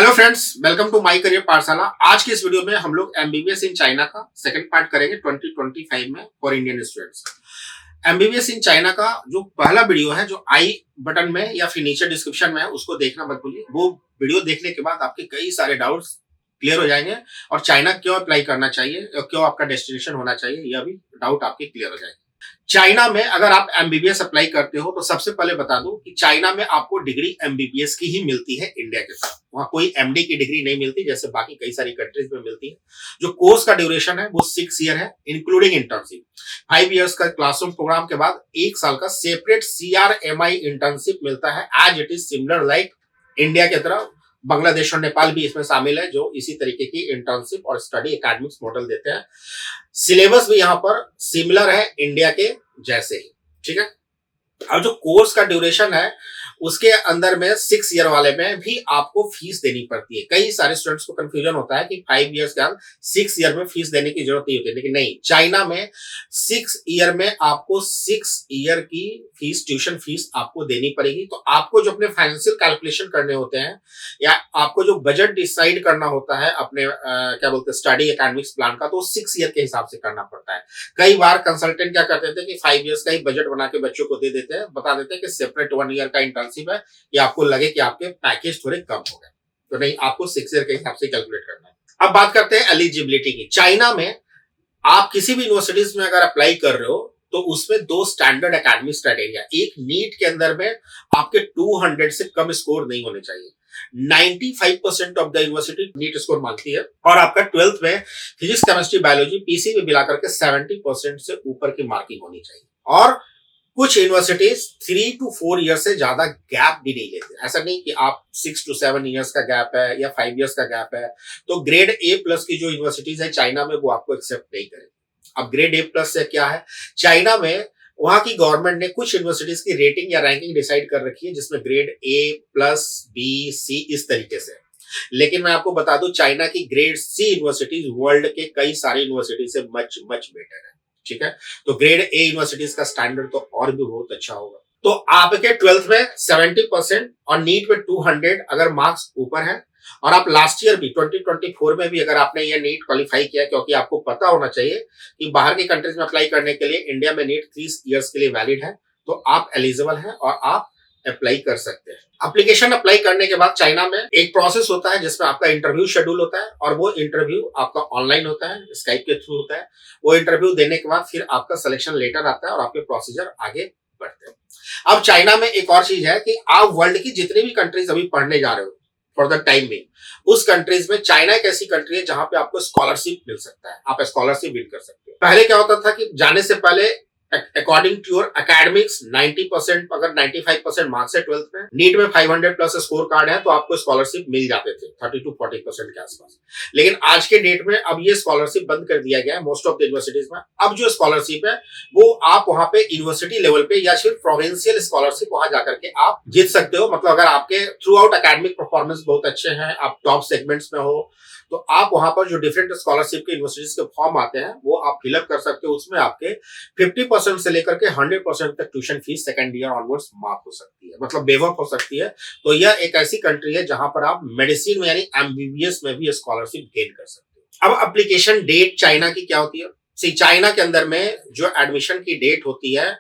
Hello friends, welcome to my career Pathshala. आज की इस वीडियो में हम लोग एमबीबीएस इन चाइना का सेकंड पार्ट करेंगे 2025 में for Indian students. MBBS in China का जो पहला वीडियो है, जो आई बटन में या फिर नीचे डिस्क्रिप्शन में है, उसको देखना मत भूलिए। वो वीडियो देखने के बाद आपके कई सारे डाउट्स क्लियर हो जाएंगे और चाइना क्यों अप्लाई करना चाहिए और क्यों आपका डेस्टिनेशन होना चाहिए, यह भी डाउट आपके क्लियर हो जाएंगे। चाइना में अगर आप एमबीबीएस अप्लाई करते हो तो सबसे पहले बता दूं कि चाइना में आपको डिग्री एमबीबीएस की ही मिलती है इंडिया के साथ। वहां कोई एमडी की डिग्री नहीं मिलती जैसे बाकी कई सारी कंट्रीज में मिलती है। जो कोर्स का ड्यूरेशन है वो 6 ईयर है इंक्लूडिंग इंटर्नशिप। 5 इयर्स का क्लासरूम प्रोग्राम के बाद 1 साल का सेपरेट सीआरएमआई इंटर्नशिप मिलता है as it is similar like India की तरह। बांग्लादेश और नेपाल भी इसमें शामिल है जो इसी तरीके की इंटर्नशिप और स्टडी एकेडमिक्स मॉडल देते हैं। सिलेबस भी यहाँ पर सिमिलर है इंडिया के जैसे ही, ठीक है। अब जो कोर्स का ड्यूरेशन है उसके अंदर में 6 ईयर वाले में भी आपको फीस देनी पड़ती है। कई सारे स्टूडेंट्स को कंफ्यूजन होता है कि 5 इयर्स के बाद 6 ईयर में फीस देने की जरूरत नहीं होती, लेकिन नहीं, चाइना में 6 ईयर में आपको 6 ईयर की फीस, ट्यूशन फीस आपको देनी पड़ेगी। तो आपको जो अपने फाइनेंशियल कैलकुलेशन करने होते हैं या आपको जो बजट डिसाइड करना होता है अपने क्या बोलते हैं स्टडी एकेडमिक्स प्लान का, तो 6 ईयर के हिसाब से करना पड़ता है। कई बार कंसल्टेंट क्या करते थे कि 5 इयर्स का ही बजट बना के बच्चों को दे देते हैं, बता देते हैं कि सेपरेट 1 ईयर का इंटर्नशिप है, या आपको लगे कि आपके पैकेज थोड़े कम हो गए, तो नहीं, आपको 6 ईयर के हिसाब से कैलकुलेट करना है। अब बात करते हैं एलिजिबिलिटी की। चाइना में आप किसी भी यूनिवर्सिटीज में अगर अप्लाई कर रहे हो तो उसमें 2 स्टैंडर्ड एकेडमिक क्राइटेरिया। एक, नीट के अंदर में आपके 200 से कम स्कोर नहीं होने चाहिए। 95% of the university NEET score मांगती है और आपका 12th में फिजिक्स, केमिस्ट्री, बायोलॉजी, पीसी में मिलाकर के 70% से ऊपर की मार्किंग होनी चाहिए। और कुछ यूनिवर्सिटीज 3 to 4 ईयर से ज्यादा गैप भी नहीं लेते। ऐसा नहीं कि आप 6 to 7 ईयर्स का गैप है या 5 इयर्स का गैप है तो ग्रेड A+ की जो यूनिवर्सिटीज है चाइना में वो आपको एक्सेप्ट नहीं करेंगे। अब ग्रेड A+ से क्या है, चाइना में वहां की गवर्नमेंट ने कुछ यूनिवर्सिटीज की रेटिंग या रैंकिंग डिसाइड कर रखी है जिसमें ग्रेड A+, B, C इस तरीके से। लेकिन मैं आपको बता दूं, चाइना की ग्रेड C यूनिवर्सिटीज वर्ल्ड के कई सारी यूनिवर्सिटी से मच मच बेटर है, ठीक है। तो ग्रेड A यूनिवर्सिटीज का स्टैंडर्ड तो और भी बहुत अच्छा होगा। तो आपके 12th में 70% और नीट में 200 अगर मार्क्स ऊपर है, और आप लास्ट ईयर भी 2024 में भी अगर आपने ये नीट क्वालिफाई किया, क्योंकि आपको पता होना चाहिए कि बाहर की कंट्रीज में अप्लाई करने के लिए इंडिया में नीट 30 इयर्स के लिए वैलिड है, तो आप एलिजिबल हैं और आप अप्लाई कर सकते हैं। एप्लीकेशन अप्लाई करने के बाद चाइना में एक प्रोसेस होता है जिसमें आपका इंटरव्यू शेड्यूल होता है और वो इंटरव्यू आपका ऑनलाइन होता है, स्काइप के थ्रू होता है। वो इंटरव्यू देने के बाद फिर आपका सिलेक्शन लेटर आता है और आपके प्रोसीजर आगे बढ़ते हैं। अब चाइना में एक और चीज है कि आप वर्ल्ड की जितनी भी कंट्रीज अभी पढ़ने जा रहे हो फॉर द टाइम में, उस कंट्रीज में चाइना एक ऐसी कंट्री है जहां पे आपको स्कॉलरशिप मिल सकता है, आप स्कॉलरशिप विन कर सकते हो। पहले क्या होता था कि जाने से पहले अकॉर्डिंग टू योर एकेडमिक्स 90%, अगर 95% मार्क्स है 12th में, नीट में 500+ स्कोर कार्ड है तो आपको स्कॉलरशिप मिल जाते थे 30 to 40% के आसपास। लेकिन आज के डेट में अब ये स्कॉलरशिप बंद कर दिया गया है मोस्ट ऑफ द यूनिवर्सिटीज में। अब जो स्कॉलरशिप है वो आप वहां पे यूनिवर्सिटी लेवल पे या फिर प्रोविंशियल स्कॉलरशिप वहां जाकर के आप जीत सकते हो। मतलब अगर आपके थ्रू आउट एकेडमिक परफॉर्मेंस बहुत अच्छे हैं, आप टॉप सेगमेंट्स में हो, तो आप वहां पर जो डिफरेंट स्कॉलरशिप के यूनिवर्सिटीज के फॉर्म आते हैं वो आप फिलअप कर सकते हो। उसमें आपके 50% से लेकर के 100% तक tuition fees second year onwards माफ हो सकती है, मतलब वेव ऑफ हो सकती है। तो यह एक ऐसी कंट्री है जहां पर आप मेडिसिन में यानी एमबीबीएस में भी स्कॉलरशिप गेन कर सकते हो। अब एप्लीकेशन डेट चाइना की क्या होती है? चाइना के अंदर में जो एडमिशन की डेट होती है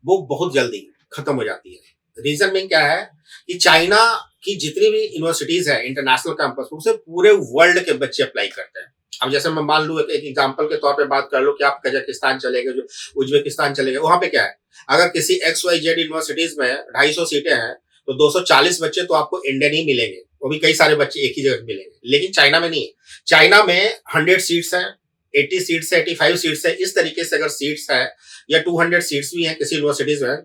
वो बहुत जल्दी खत्म हो जाती है। रीजन में क्या है कि चाइना की जितनी भी यूनिवर्सिटीज है इंटरनेशनल कैंपस, उसे पूरे वर्ल्ड के बच्चे अप्लाई करते हैं। अब जैसे मैं मान लूं एक एग्जांपल के तौर पे बात कर लो कि आप कजाकिस्तान चले गए, जो उज्बेकिस्तान चले गए, वहां पे क्या है, अगर किसी XYZ यूनिवर्सिटीज में 250 सीटें हैं तो 240 बच्चे तो आपको इंडियन ही मिलेंगे, वो भी कई सारे बच्चे एक ही जगह मिलेंगे। लेकिन चाइना में नहीं है। चाइना में 100 सीट्स हैं, 80 सीट्स है, 85 सीट्स है, इस तरीके से अगर सीट्स है या 200 सीट्स भी हैं किसी यूनिवर्सिटीज में,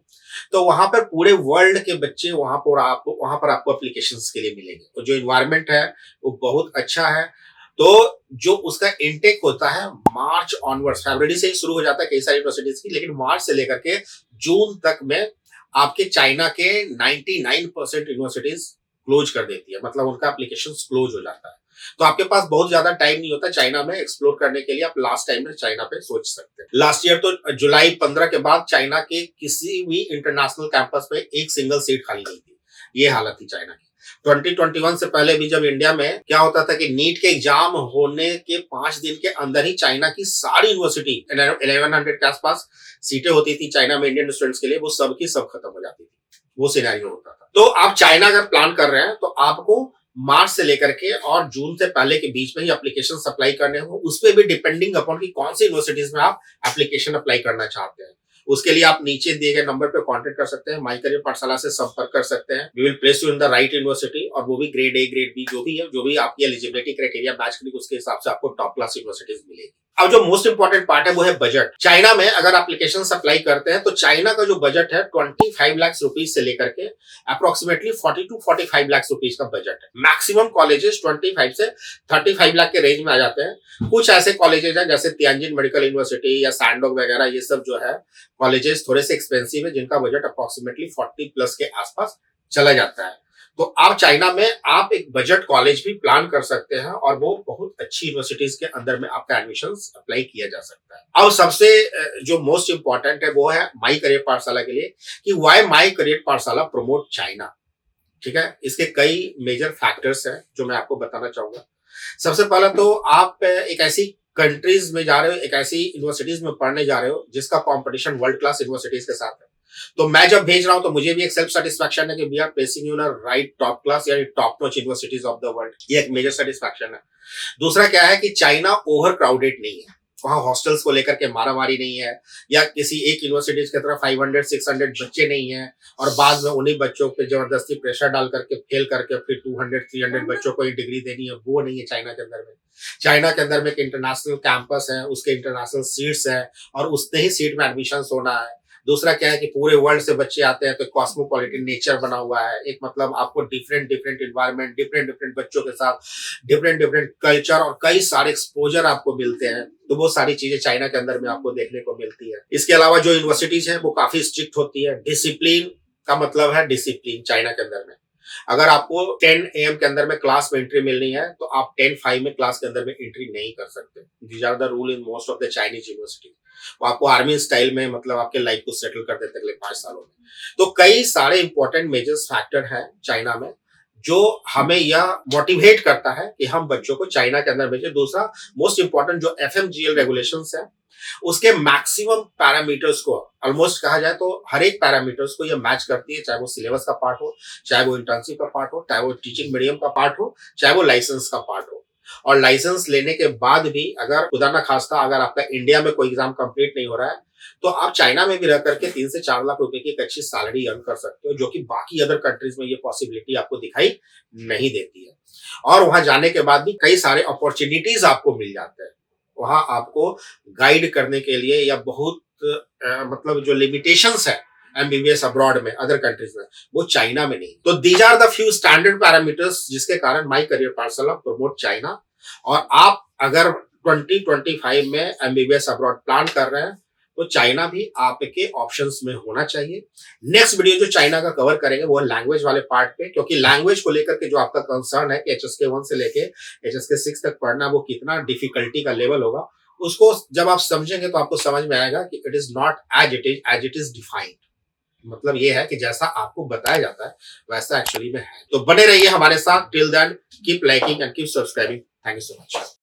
तो वहां पर पूरे वर्ल्ड के बच्चे वहां पर आपको एप्लीकेशंस के लिए मिलेंगे। तो जो इन्वायरमेंट है वो बहुत अच्छा है। तो जो उसका इनटेक होता है मार्च ऑनवर्ड्स, फरवरी से ही शुरू हो जाता है कई सारी यूनिवर्सिटीज की, लेकिन मार्च से लेकर के जून तक में आपके चाइना के 99% यूनिवर्सिटीज क्लोज कर देती है, मतलब उनका एप्लीकेशन क्लोज हो जाता है। तो आपके पास बहुत ज्यादा टाइम नहीं होता चाइना में एक्सप्लोर करने के लिए। आप लास्ट टाइम में चाइना पे सोच सकते हैं। लास्ट ईयर तो जुलाई 15 के बाद चाइना के किसी भी इंटरनेशनल कैंपस पे एक सिंगल सीट खाली नहीं थी। ये हालत थी चाइना की। 2021 से पहले भी जब इंडिया में क्या होता था कि नीट के एग्जाम होने के 5 दिन के अंदर ही चाइना की सारी यूनिवर्सिटी 1100 के आसपास सीटें होती थी चाइना में इंडियन स्टूडेंट्स के लिए, वो सब की सब खत्म हो जाती थी। वो सिनेरियो होता था। तो आप चाइना अगर प्लान कर रहे हैं तो आपको मार्च से लेकर के और जून से पहले के बीच में ही एप्लीकेशन अप्लाई करने हो, उस पर भी डिपेंडिंग अपॉन कि कौन सी यूनिवर्सिटीज में आप एप्लीकेशन अप्लाई करना चाहते हैं। उसके लिए आप नीचे दिए गए नंबर पे कांटेक्ट कर सकते हैं, माई करियर पाठशाला से संपर्क कर सकते हैं। We will place you in the right university, और वो भी ग्रेड ए ग्रेड बी जो भी है, जो भी आपकी एलिजिबिलिटी क्राइटेरिया मैच करेगी उसके हिसाब से आपको टॉप क्लास यूनिवर्सिटीज मिलेगी। अब जो मोस्ट इंपॉर्टेंट पार्ट है वो है बजट। चाइना में अगर एप्लीकेशन अप्लाई करते हैं तो चाइना का जो बजट है 25 लाख रुपीज से लेकर के अप्रोक्सीमेटली 40 to 45 लाख रुपीज का बजट है। मैक्सिमम कॉलेजेस 25 से 35 लाख के रेंज में आ जाते हैं। कुछ ऐसे कॉलेजेस हैं जैसे तियानजिन मेडिकल यूनिवर्सिटी या सैंडोग वगैरह, ये सब जो है कॉलेजेस थोड़े से एक्सपेंसिव है, जिनका बजट अप्रोक्सीमेटली 40 प्लस के आसपास चला जाता है। तो आप चाइना में आप एक बजट कॉलेज भी प्लान कर सकते हैं और वो बहुत अच्छी यूनिवर्सिटीज के अंदर में आपका एडमिशन अप्लाई किया जा सकता है। अब सबसे जो मोस्ट इंपॉर्टेंट है वो है माई करियर पाठशाला के लिए कि why my career Pathshala promote China. ठीक है, इसके कई मेजर फैक्टर्स हैं जो मैं आपको बताना चाहूंगा। सबसे पहला तो आप एक ऐसी कंट्रीज में जा रहे हो, एक ऐसी यूनिवर्सिटीज में पढ़ने जा रहे हो जिसका कंपटीशन वर्ल्ड क्लास यूनिवर्सिटीज के साथ है। तो मैं जब भेज रहा हूं तो मुझे भी एक सेल्फ सेटिस्फैक्शन है कि we are placing you in right top class या top notch universities of the world. ये एक मेजर सेटिस्फैक्शन है। दूसरा क्या है कि चाइना ओवर क्राउडेड नहीं है, वहां हॉस्टल्स को लेकर के मारामारी नहीं है, या किसी एक यूनिवर्सिटीज की तरफ 500-600 बच्चे नहीं है और बाद में उन्हीं बच्चों पे जबरदस्ती प्रेशर डाल करके फेल करके फिर 200-300 बच्चों को ही डिग्री देनी है, वो नहीं है चाइना के अंदर में। चाइना के अंदर में एक इंटरनेशनल कैंपस है, उसके इंटरनेशनल सीट्स है और उतने ही सीट में एडमिशन होना है। दूसरा क्या है कि पूरे वर्ल्ड से बच्चे आते हैं, तो कॉस्मोपॉलिटन नेचर बना हुआ है। एक मतलब आपको different different environment, different different बच्चों के साथ डिफरेंट डिफरेंट कल्चर और कई सारे एक्सपोजर आपको मिलते हैं। तो वो सारी चीजें चाइना के अंदर में आपको देखने को मिलती है। इसके अलावा जो यूनिवर्सिटीज है वो काफी स्ट्रिक्ट होती है। डिसिप्लिन का मतलब है डिसिप्लिन चाइना के अंदर में। अगर आपको 10 AM के अंदर में क्लास में एंट्री मिलनी है तो आप 10:05 में क्लास के अंदर में एंट्री नहीं कर सकते। These are the rule in most of the Chinese university. वो आपको आर्मी स्टाइल में मतलब आपके लाइफ को सेटल कर देते अगले 5 सालों में। तो कई सारे इंपॉर्टेंट मेजर फैक्टर है चाइना में जो हमें यह मोटिवेट करता है कि हम बच्चों को चाइना के अंदर भेजें। दूसरा मोस्ट इंपॉर्टेंट जो FMGL रेगुलेशंस है उसके मैक्सिमम पैरामीटर्स को ऑलमोस्ट कहा जाए तो हर एक पैरामीटर्स को ये मैच करती है, चाहे वो सिलेबस का पार्ट हो, चाहे वो इंटर्नशिप का पार्ट हो, चाहे वो टीचिंग मीडियम का पार्ट हो, चाहे वो लाइसेंस का पार्ट हो। और लाइसेंस लेने के बाद भी अगर खुदा ना खास्ता अगर आपका इंडिया में कोई एग्जाम कंप्लीट नहीं हो रहा है तो आप चाइना में भी रह करके 3 से 4 लाख रुपए की एक अच्छी सैलरी अर्न कर सकते हो, जो कि बाकी अदर कंट्रीज में ये पॉसिबिलिटी आपको दिखाई नहीं देती है। और वहां जाने के बाद भी कई सारे अपॉर्चुनिटीज आपको मिल जाते हैं। वहां आपको गाइड करने के लिए या बहुत मतलब जो लिमिटेशंस है MBBS अब्रॉड में अदर कंट्रीज में, वो चाइना में नहीं। तो these are the few standard parameters जिसके कारण my career Pathshala promote China. और आप अगर 2025 में MBBS अब्रॉड प्लान कर रहे हैं तो चाइना भी आपके ऑप्शंस में होना चाहिए। नेक्स्ट वीडियो जो चाइना का कवर करेंगे वो है लैंग्वेज वाले पार्ट पे, क्योंकि लैंग्वेज को लेकर के जो आपका कंसर्न है कि HSK 1 से लेके HSK 6 तक पढ़ना वो कितना डिफिकल्टी का लेवल होगा, उसको जब आप समझेंगे तो आपको समझ में आएगा कि it is not as it is defined. मतलब ये है कि जैसा आपको बताया जाता है वैसा एक्चुअली में है। तो बने रहिए हमारे साथ। Till then keep liking and keep subscribing. Thank you so much.